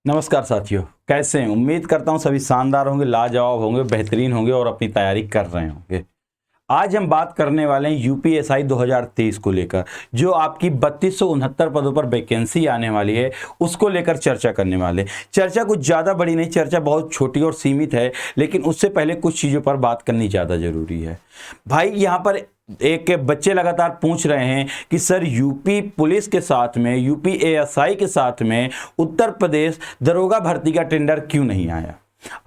नमस्कार साथियों, कैसे हैं? उम्मीद करता हूं सभी शानदार होंगे, लाजवाब होंगे, बेहतरीन होंगे और अपनी तैयारी कर रहे होंगे। आज हम बात करने वाले हैं यूपीएसआई 2023 को लेकर, जो आपकी 3269 पदों पर वैकेंसी आने वाली है, उसको लेकर चर्चा करने वाले। चर्चा कुछ ज़्यादा बड़ी नहीं, चर्चा बहुत छोटी और सीमित है, लेकिन उससे पहले कुछ चीज़ों पर बात करनी ज़्यादा ज़रूरी है। भाई यहाँ पर एक बच्चे लगातार पूछ रहे हैं कि सर यूपी पुलिस के साथ में, यूपी एएसआई के साथ में उत्तर प्रदेश दरोगा भर्ती का टेंडर क्यों नहीं आया?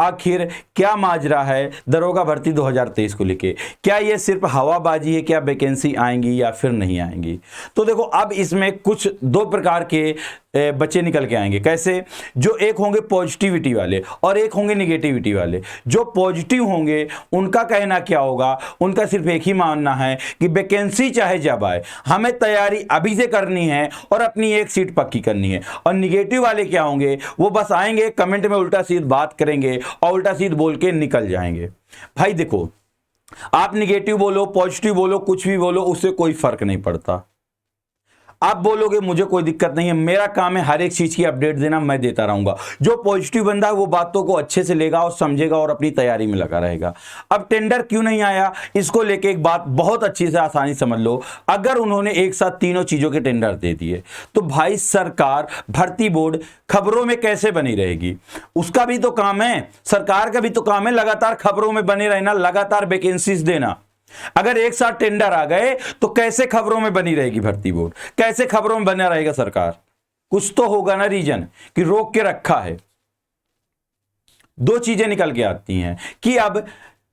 आखिर क्या माजरा है दरोगा भर्ती 2023 को लेके? क्या ये सिर्फ हवाबाजी है? क्या वैकेंसी आएंगी या फिर नहीं आएंगी? तो देखो, अब इसमें कुछ दो प्रकार के बच्चे निकल के आएंगे। कैसे? जो एक होंगे पॉजिटिविटी वाले और एक होंगे निगेटिविटी वाले। जो पॉजिटिव होंगे उनका कहना क्या होगा? उनका सिर्फ एक ही मानना है कि वैकेंसी चाहे जब आए, हमें तैयारी अभी से करनी है और अपनी एक सीट पक्की करनी है। और निगेटिव वाले क्या होंगे? वो बस आएंगे, कमेंट में उल्टा सीध बात करेंगे और उल्टा सीध बोल के निकल जाएंगे। भाई देखो, आप निगेटिव बोलो, पॉजिटिव बोलो, कुछ भी बोलो, उससे कोई फर्क नहीं पड़ता। आप बोलोगे मुझे कोई दिक्कत नहीं है, मेरा काम है हर एक चीज की अपडेट देना, मैं देता रहूंगा। जो पॉजिटिव बंदा है वो बातों को अच्छे से लेगा और समझेगा और अपनी तैयारी में लगा रहेगा। अब टेंडर क्यों नहीं आया, इसको लेके एक बात बहुत अच्छी से आसानी समझ लो। अगर उन्होंने एक साथ तीनों चीजों के टेंडर दे दिए तो भाई सरकार, भर्ती बोर्ड खबरों में कैसे बनी रहेगी? उसका भी तो काम है, सरकार का भी तो काम है लगातार खबरों में बने रहना, लगातार वैकेंसीज देना। अगर एक साथ टेंडर आ गए तो कैसे खबरों में बनी रहेगी भर्ती बोर्ड? कैसे खबरों में बना रहेगा सरकार? कुछ तो होगा ना रीजन कि रोक के रखा है। दो चीजें निकल के आती हैं कि अब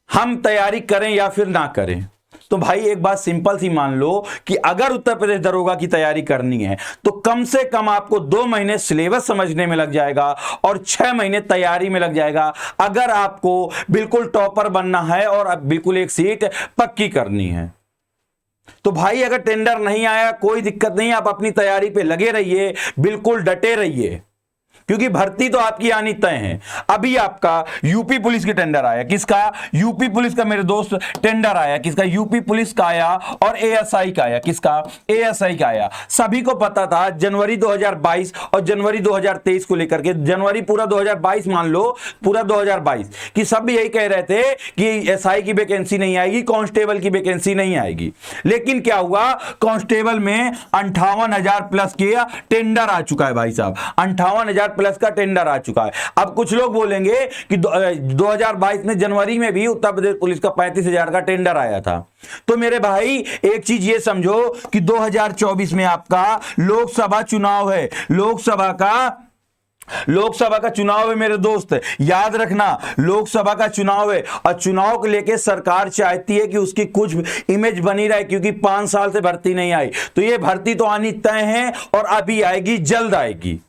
हम तैयारी करें या फिर ना करें। तो भाई एक बात सिंपल सी मान लो कि अगर उत्तर प्रदेश दरोगा की तैयारी करनी है तो कम से कम आपको 2 महीने सिलेबस समझने में लग जाएगा और 6 महीने तैयारी में लग जाएगा, अगर आपको बिल्कुल टॉपर बनना है और अब बिल्कुल एक सीट पक्की करनी है। तो भाई अगर टेंडर नहीं आया कोई दिक्कत नहीं, आप अपनी तैयारी पे लगे रहिए, बिल्कुल डटे रहिए, क्योंकि भर्ती तो आपकी आनी तय है। अभी आपका यूपी पुलिस की टेंडर आया, किसका? यूपी पुलिस का मेरे दोस्त टेंडर आया, किसका? यूपी पुलिस का आया और एएसआई का आया। किसका? एएसआई का आया। सभी को पता था जनवरी 2022 और जनवरी 2023 को लेकर के, जनवरी पूरा 2022 मान लो, पूरा 2022 कि सब यही कह रहे थे कि एसआई की वैकेंसी नहीं आएगी, कांस्टेबल की वैकेंसी नहीं आएगी। लेकिन क्या हुआ? कांस्टेबल में 58,000 प्लस के टेंडर आ चुका है भाई साहब, 58,000 प्लस का टेंडर आ चुका है। अब कुछ लोग बोलेंगे कि 2022 में जनवरी में भी उत्तर प्रदेश पुलिस का 35,000 का टेंडर आया था। तो मेरे भाई एक चीज ये समझो कि 2024 में आपका लोकसभा चुनाव है, लोकसभा का चुनाव है मेरे दोस्त, याद रखना, लोकसभा का चुनाव है। और चुनाव को लेके सरकार चाहती है कि उसकी कुछ इमेज बनी रहे, क्योंकि 5 साल से भर्ती नहीं आई। तो ये भर्ती तो आनी तय है और अभी आएगी, जल्द आएगी।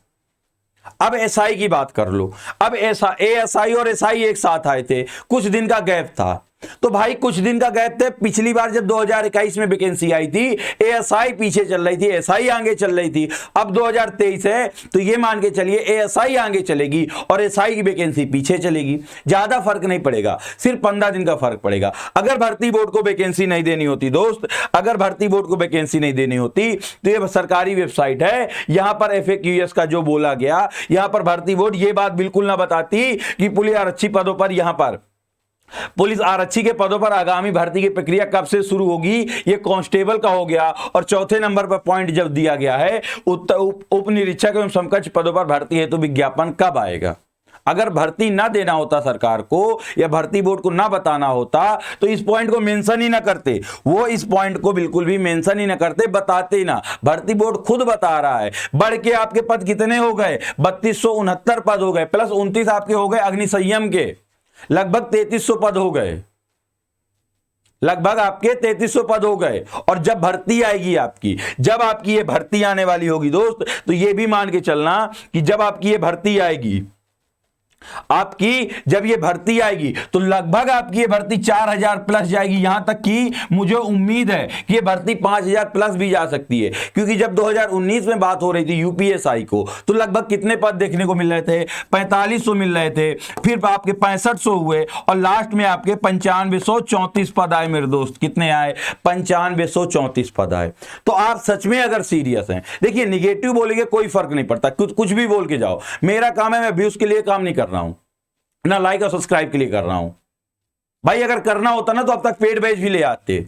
अब एसआई की बात कर लो। अब एएसआई और एसआई एक साथ आए थे, कुछ दिन का गैप था। तो भाई कुछ दिन का गैप थे। पिछली बार जब 2021 में वैकेंसी आई थी, एएसआई पीछे चल रही थी, एसआई आगे चल रही थी। अब 2023 है तो ये मान के चलिए एएसआई आगे चलेगी और एसआई की वैकेंसी पीछे चलेगी। ज्यादा फर्क नहीं पड़ेगा, सिर्फ 15 दिन का फर्क पड़ेगा। अगर भर्ती बोर्ड को वैकेंसी नहीं देनी होती दोस्त, अगर भर्ती बोर्ड को वैकेंसी नहीं देनी होती तो ये सरकारी वेबसाइट है, यहां पर FAQs का जो बोला गया, यहां पर भर्ती बोर्ड ये बात बिल्कुल ना बताती कि पुलिस आरक्षी पदों पर, यहां पर पुलिस आरक्षी के पदों पर आगामी भर्ती की प्रक्रिया कब से शुरू होगी, ये कांस्टेबल का हो गया। और चौथे नंबर पर पॉइंट जब दिया गया है उप निरीक्षक एवं समकक्ष पदों पर भर्ती है तो विज्ञापन कब आएगा? अगर भर्ती ना देना होता सरकार को या भर्ती बोर्ड को ना बताना होता तो इस पॉइंट को मेंशन ही ना करते। वो इस पॉइंट को बिल्कुल भी मेंशन ही ना करते, बताते ही ना। भर्ती बोर्ड खुद बता रहा है। बढ़ के आपके पद कितने हो गए? 3269 पद हो गए, प्लस 29 आपके हो गए अग्निसंयम के, लगभग 3300 पद हो गए, लगभग आपके 3300 पद हो गए। और जब भर्ती आएगी आपकी, जब आपकी ये भर्ती आने वाली होगी दोस्त, तो ये भी मान के चलना कि जब आपकी ये भर्ती आएगी आपकी जब ये भर्ती आएगी तो लगभग आपकी ये भर्ती 4000 प्लस जाएगी। यहां तक कि मुझे उम्मीद है कि ये भर्ती 5000 प्लस भी जा सकती है, क्योंकि जब 2019 में बात हो रही थी यूपीएसआई को तो लगभग कितने पद देखने को मिल रहे थे, 4500 मिल रहे थे, फिर आपके 6500 हुए और लास्ट में आपके 9534 पद आए मेरे दोस्त। कितने आए? 9534 पद आए। तो आप सच में अगर सीरियस हैं, देखिए निगेटिव बोलेंगे कोई फर्क नहीं पड़ता, कुछ भी बोल के जाओ, मेरा काम है, मैं व्यूज के लिए काम नहीं कर रहा हूं ना, लाइक और सब्सक्राइब के लिए कर रहा हूं भाई। अगर करना होता ना तो अब तक पेड बैच भी ले आते,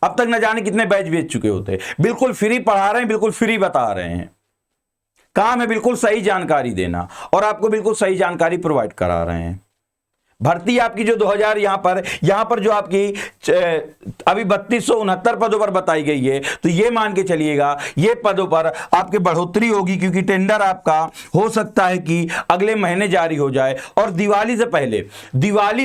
अब तक न जाने कितने बैच बेच चुके होते। बिल्कुल फ्री पढ़ा रहे हैं, बिल्कुल फ्री बता रहे हैं, काम है बिल्कुल सही जानकारी देना और आपको बिल्कुल सही जानकारी प्रोवाइड करा रहे हैं। भर्ती आपकी जो 2000 यहां पर जो आपकी अभी 3269 पदों पर बताई गई है, तो ये मान के चलिएगा ये पदों पर आपके बढ़ोतरी होगी, क्योंकि टेंडर आपका हो सकता है कि अगले महीने जारी हो जाए और दिवाली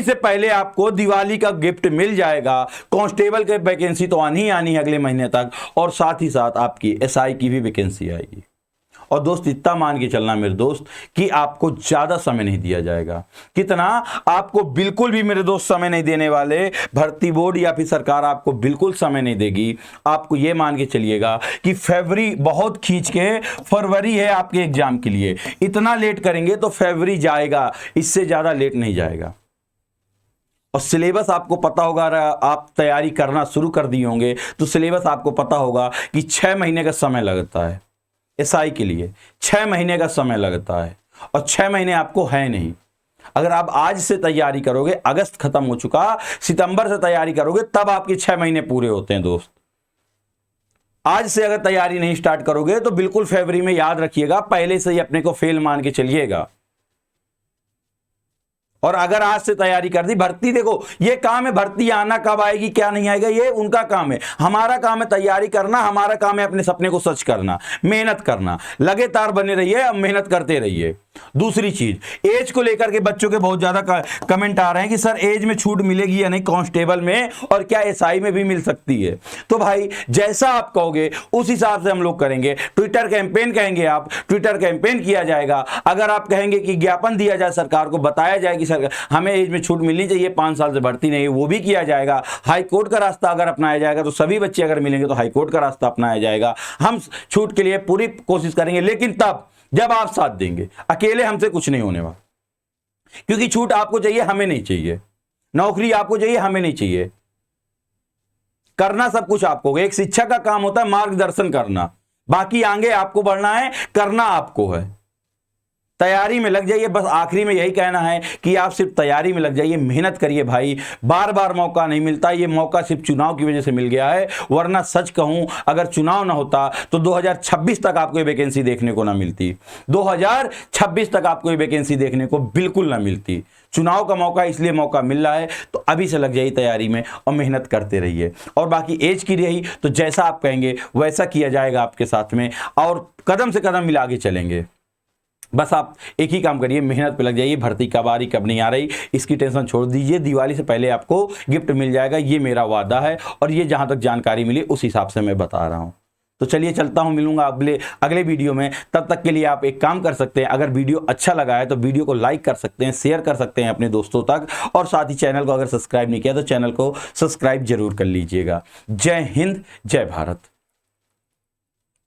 से पहले आपको दिवाली का गिफ्ट मिल जाएगा। कांस्टेबल की वैकेंसी तो आनी ही आनी है अगले महीने तक, और साथ ही साथ आपकी एसआई की भी वैकेंसी आएगी। और दोस्त इतना मान के चलना मेरे दोस्त कि आपको ज्यादा समय नहीं दिया जाएगा। कितना? आपको बिल्कुल भी मेरे दोस्त समय नहीं देने वाले, भर्ती बोर्ड या फिर सरकार आपको बिल्कुल समय नहीं देगी। आपको यह मान के चलिएगा कि फरवरी बहुत खींच के, फरवरी है आपके एग्जाम के लिए, इतना लेट करेंगे तो फरवरी जाएगा, इससे ज्यादा लेट नहीं जाएगा। और सिलेबस आपको पता होगा, आप तैयारी करना शुरू कर दिए होंगे तो सिलेबस आपको पता होगा कि 6 महीने का समय लगता है एसआई के लिए, 6 महीने का समय लगता है और 6 महीने आपको है नहीं। अगर आप आज से तैयारी करोगे, अगस्त खत्म हो चुका, सितंबर से तैयारी करोगे तब आपके 6 महीने पूरे होते हैं दोस्त। आज से अगर तैयारी नहीं स्टार्ट करोगे तो बिल्कुल फरवरी में, याद रखिएगा, पहले से ही अपने को फेल मान के चलिएगा। और अगर आज से तैयारी कर दी, भर्ती देखो ये काम है, भर्ती आना कब आएगी क्या नहीं आएगा ये उनका काम है, हमारा काम है तैयारी करना, हमारा काम है अपने सपने को सच करना, मेहनत करना। लगातार बने रहिए, अब मेहनत करते रहिए। दूसरी चीज, एज को लेकर के बच्चों के बहुत ज्यादा कमेंट आ रहे हैं कि सर एज में छूट मिलेगी या नहीं कांस्टेबल में, और क्या एसआई में भी मिल सकती है। तो भाई जैसा आप कहोगे उस हिसाब से हम लोग करेंगे। ट्विटर कैंपेन कहेंगे आप, ट्विटर कैंपेन किया जाएगा। अगर आप कहेंगे कि ज्ञापन दिया जाए, सरकार को बताया जाए कि सर हमें एज में छूट मिलनी चाहिए, 5 साल से बढ़ती नहीं, वो भी किया जाएगा। हाई कोर्ट का रास्ता अगर अपनाया जाएगा तो सभी बच्चे अगर मिलेंगे तो हाई कोर्ट का रास्ता अपनाया जाएगा। हम छूट के लिए पूरी कोशिश करेंगे, लेकिन तब जब आप साथ देंगे। अकेले हमसे कुछ नहीं होने वाला, क्योंकि छूट आपको चाहिए, हमें नहीं चाहिए। नौकरी आपको चाहिए, हमें नहीं चाहिए। करना सब कुछ आपको, एक शिक्षक का काम होता है मार्गदर्शन करना, बाकी आगे आपको बढ़ना है, करना आपको है। तैयारी में लग जाइए, बस आखिरी में यही कहना है कि आप सिर्फ तैयारी में लग जाइए, मेहनत करिए भाई। बार बार मौका नहीं मिलता, ये मौका सिर्फ चुनाव की वजह से मिल गया है, वरना सच कहूं अगर चुनाव ना होता तो 2026 तक आपको ये वैकेंसी देखने को ना मिलती। 2026 तक आपको ये वैकेंसी देखने को बिल्कुल ना मिलती। चुनाव का मौका इसलिए मौका मिल रहा है, तो अभी से लग जाइए तैयारी में और मेहनत करते रहिए। और बाकी एज की रही तो जैसा आप कहेंगे वैसा किया जाएगा आपके साथ में, और कदम से कदम मिला के चलेंगे। बस आप एक ही काम करिए, मेहनत पे लग जाइए। भर्ती कब आ रही कब नहीं आ रही इसकी टेंशन छोड़ दीजिए, दिवाली से पहले आपको गिफ्ट मिल जाएगा, ये मेरा वादा है। और ये जहां तक जानकारी मिली उस हिसाब से मैं बता रहा हूं। तो चलिए चलता हूं, मिलूंगा अगले वीडियो में। तब तक के लिए आप एक काम कर सकते हैं, अगर वीडियो अच्छा लगा है तो वीडियो को लाइक कर सकते हैं, शेयर कर सकते हैं अपने दोस्तों तक, और साथ ही चैनल को अगर सब्सक्राइब नहीं किया तो चैनल को सब्सक्राइब जरूर कर लीजिएगा। जय हिंद, जय भारत।